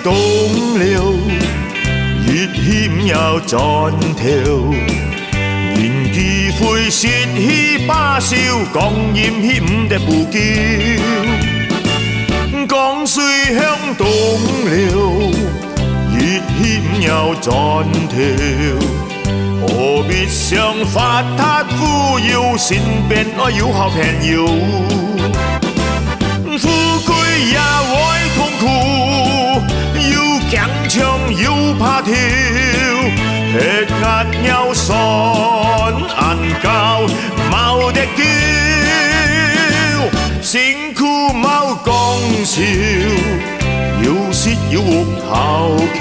東流，熱險又盡條。年紀會泄氣巴笑，講厭氣唔得不叫。江水向東流，熱險又盡條。何必想發他富有，身邊我有好朋友。富貴也會痛苦，又強搶又怕跳，吃壓又酸眼高冇得叫，辛苦冇講笑，有時要活好橋。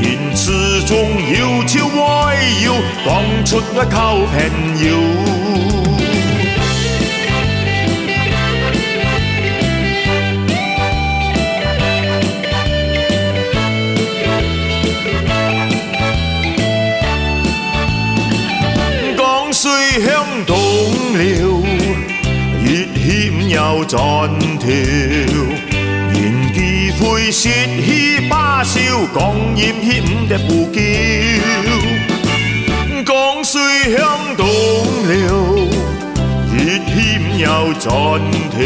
言詞中要超歪要，講出我靠朋友。江水向東流，熱險又盡條。年紀會泄氣巴笑，講厭氣唔得不叫。江水向東流，熱險又盡條。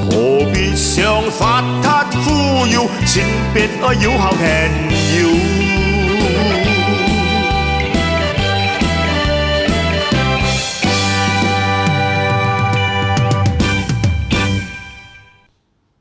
何必想發他富有，身邊我有好朋友。